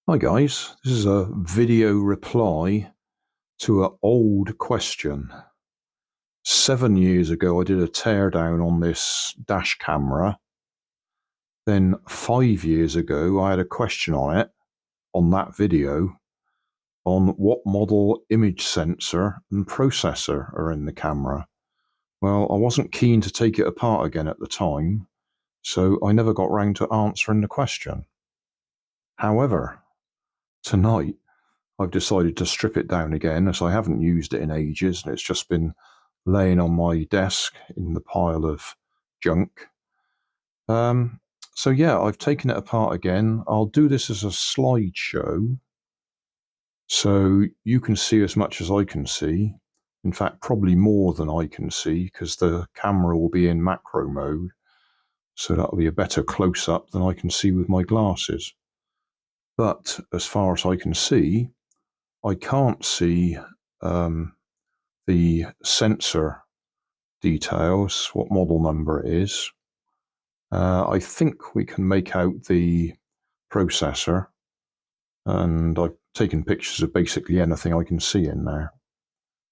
Hi guys, this is a video reply to an old question. 7 years ago I did a teardown on this dash camera. Then 5 years ago I had a question on it, on that video, on what model image sensor and processor are in the camera. Well, I wasn't keen to take it apart again at the time, so I never got round to answering the question. However, tonight I've decided to strip it down again, as I haven't used it in ages and it's just been laying on my desk in the pile of junk. So yeah, I've taken it apart again. I'll do this as a slideshow so you can see as much as I can see. In fact, probably more than I can see, because the camera will be in macro mode, so that'll be a better close-up than I can see with my glasses. But as far as I can see, I can't see the sensor details, what model number it is. I think we can make out the processor, and I've taken pictures of basically anything I can see in there.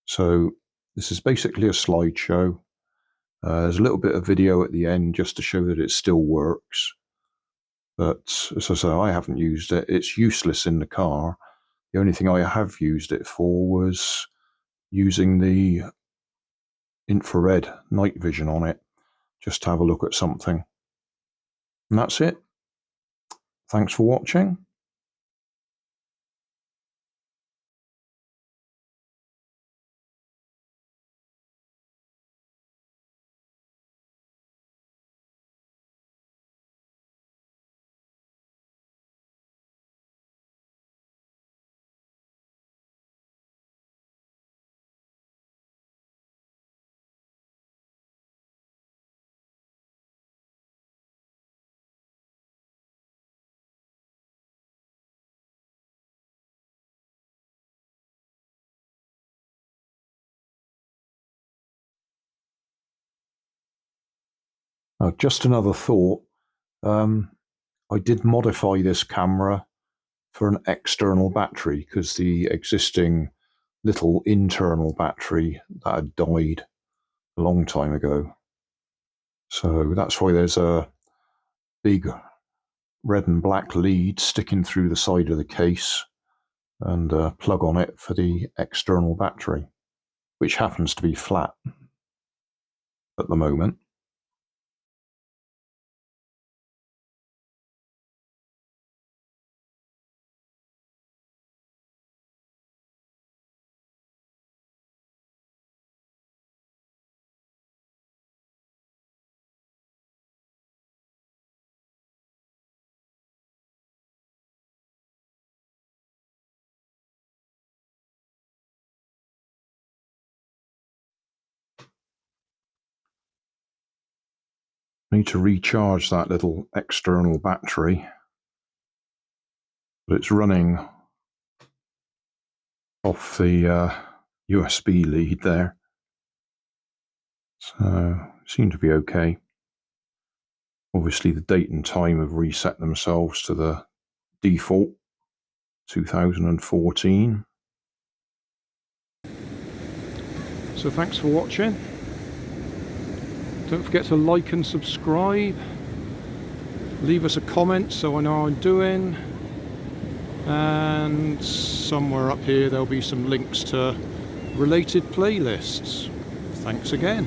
So this is basically a slideshow. There's a little bit of video at the end just to show that it still works. But as I say, I haven't used it. It's useless in the car. The only thing I have used it for was using the infrared night vision on it, just to have a look at something. And that's it. Thanks for watching. Just another thought. I did modify this camera for an external battery, because the existing little internal battery that had died a long time ago. So that's why there's a big red and black lead sticking through the side of the case, and a plug on it for the external battery, which happens to be flat at the moment. I need to recharge that little external battery, but it's running off the USB lead there, so seem to be okay. Obviously the date and time have reset themselves to the default 2014. So thanks for watching. Don't forget to like and subscribe. Leave us a comment so I know how I'm doing. And somewhere up here there'll be some links to related playlists. Thanks again.